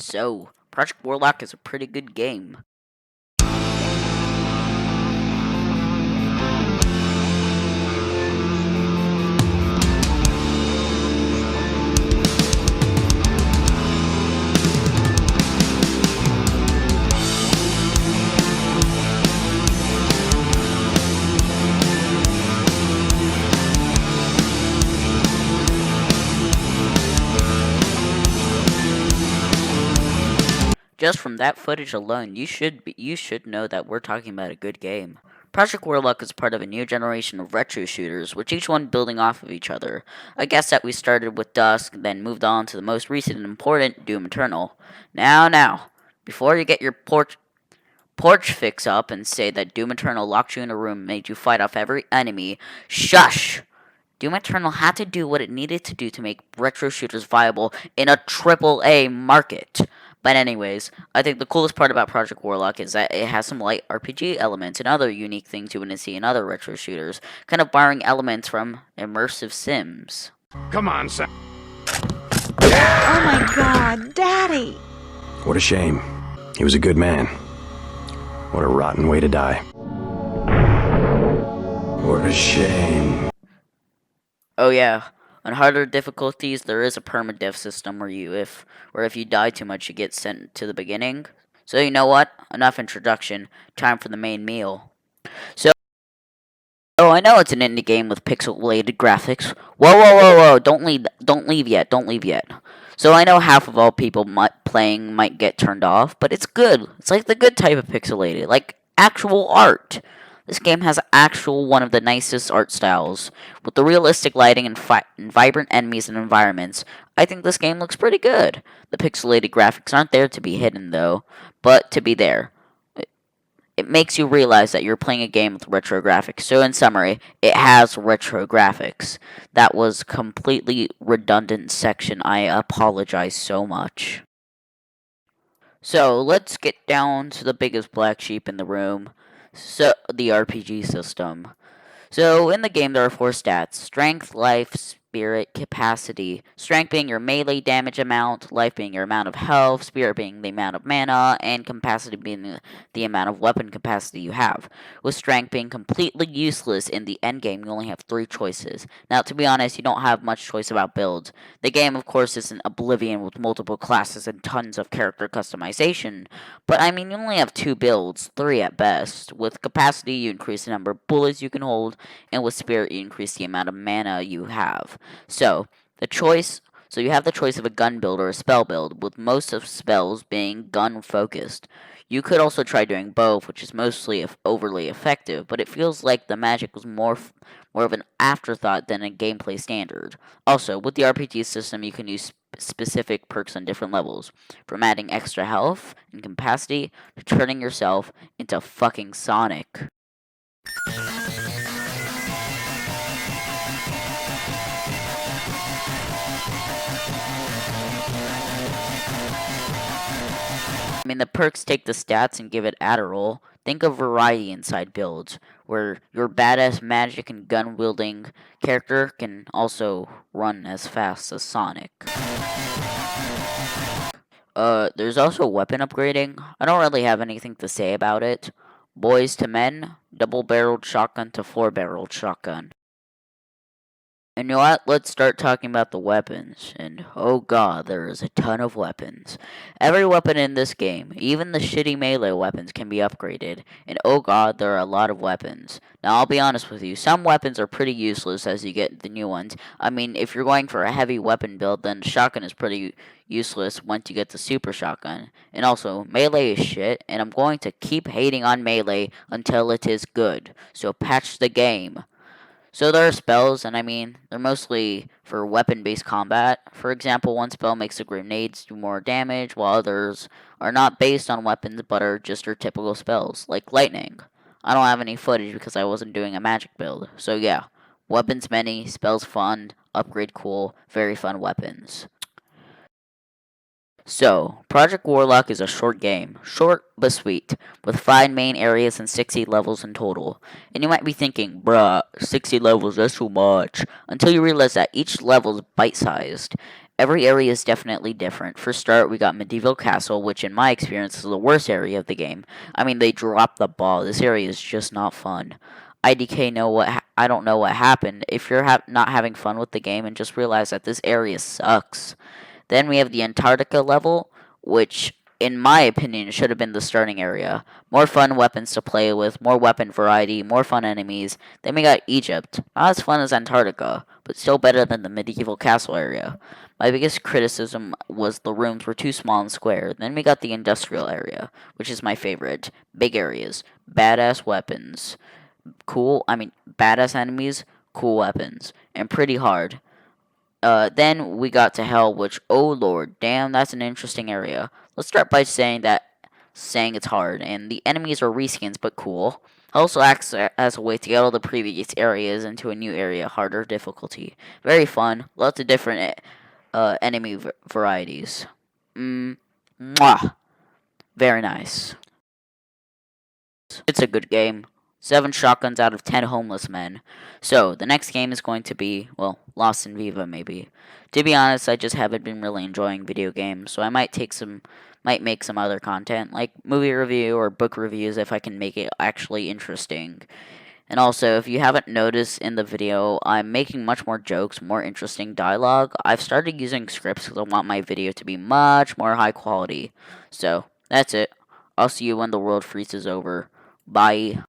So, Project Warlock is a pretty good game. Just from that footage alone, you should know that we're talking about a good game. Project Warlock is part of a new generation of retro shooters, with each one building off of each other. I guess that we started with Dusk, then moved on to the most recent and important, Doom Eternal. Now, before you get your porch fix up and say that Doom Eternal locked you in a room and made you fight off every enemy, shush! Doom Eternal had to do what it needed to do to make retro shooters viable in a AAA market. But anyways, I think the coolest part about Project Warlock is that it has some light RPG elements and other unique things you wouldn't see in other retro shooters, kind of borrowing elements from immersive sims. Come on, son. Oh my God, Daddy! What a shame. He was a good man. What a rotten way to die. What a shame. Oh yeah, on harder difficulties there is a permadeath system where if you die too much you get sent to the beginning. So you know what? Enough introduction. Time for the main meal. So I know it's an indie game with pixelated graphics. Whoa! Don't leave yet. So I know half of all people playing might get turned off, but it's good. It's like the good type of pixelated, like actual art. This game has one of the nicest art styles. With the realistic lighting and vibrant enemies and environments, I think this game looks pretty good. The pixelated graphics aren't there to be hidden, though, but to be there. It makes you realize that you're playing a game with retro graphics. So in summary, it has retro graphics. That was completely redundant section. I apologize so much. So let's get down to the biggest black sheep in the room. So, the RPG system. So, in the game, there are 4 stats: strength, life, spirit, capacity. Strength being your melee damage amount, life being your amount of health, spirit being the amount of mana, and capacity being the amount of weapon capacity you have. With strength being completely useless in the endgame, you only have 3 choices. Now, to be honest, you don't have much choice about builds. The game, of course, isn't Oblivion with multiple classes and tons of character customization, but I mean, you only have 2 builds, 3 at best. With capacity, you increase the number of bullets you can hold, and with spirit, you increase the amount of mana you have. So you have the choice of a gun build or a spell build, with most of spells being gun focused. You could also try doing both, which is mostly overly effective, but it feels like the magic was more of an afterthought than a gameplay standard. Also, with the RPG system, you can use specific perks on different levels, from adding extra health and capacity to turning yourself into fucking Sonic. I mean, the perks take the stats and give it Adderall. Think of variety inside builds, where your badass magic and gun-wielding character can also run as fast as Sonic. There's also weapon upgrading. I don't really have anything to say about it. Boys to men, double-barreled shotgun to 4-barreled shotgun. And you know what? Let's start talking about the weapons. And oh god, there is a ton of weapons. Every weapon in this game, even the shitty melee weapons, can be upgraded. And oh god, there are a lot of weapons. Now, I'll be honest with you, some weapons are pretty useless as you get the new ones. I mean, if you're going for a heavy weapon build, then shotgun is pretty useless once you get the super shotgun. And also, melee is shit, and I'm going to keep hating on melee until it is good. So patch the game. So there are spells, and I mean, they're mostly for weapon-based combat. For example, one spell makes the grenades do more damage, while others are not based on weapons, but are just your typical spells, like lightning. I don't have any footage because I wasn't doing a magic build. So yeah, weapons many, spells fun, upgrade cool, very fun weapons. So, Project Warlock is a short game, short but sweet, with 5 main areas and 60 levels in total. And you might be thinking, bruh, 60 levels, that's too much, until you realize that each level is bite-sized. Every area is definitely different. For start, we got Medieval Castle, which in my experience is the worst area of the game. I mean, they dropped the ball. This area is just not fun. IDK I don't know what happened. If you're not having fun with the game and just realize that this area sucks. Then we have the Antarctica level, which in my opinion should have been the starting area. More fun weapons to play with, more weapon variety, more fun enemies. Then we got Egypt. Not as fun as Antarctica, but still better than the medieval castle area. My biggest criticism was the rooms were too small and square. Then we got the industrial area, which is my favorite. Big areas, badass weapons, badass enemies, cool weapons, and pretty hard. Then we got to hell, which, oh lord, damn, that's an interesting area. Let's start by saying it's hard, and the enemies are reskins, but cool. Also acts as a way to get all the previous areas into a new area, harder difficulty. Very fun, lots of different enemy varieties. Mwah. Very nice. It's a good game. 7 shotguns out of 10 homeless men. So, the next game is going to be, well, Lost in Viva, maybe. To be honest, I just haven't been really enjoying video games, so I might make some other content, like movie review or book reviews if I can make it actually interesting. And also, if you haven't noticed in the video, I'm making much more jokes, more interesting dialogue. I've started using scripts because I want my video to be much more high quality. So, that's it. I'll see you when the world freezes over. Bye.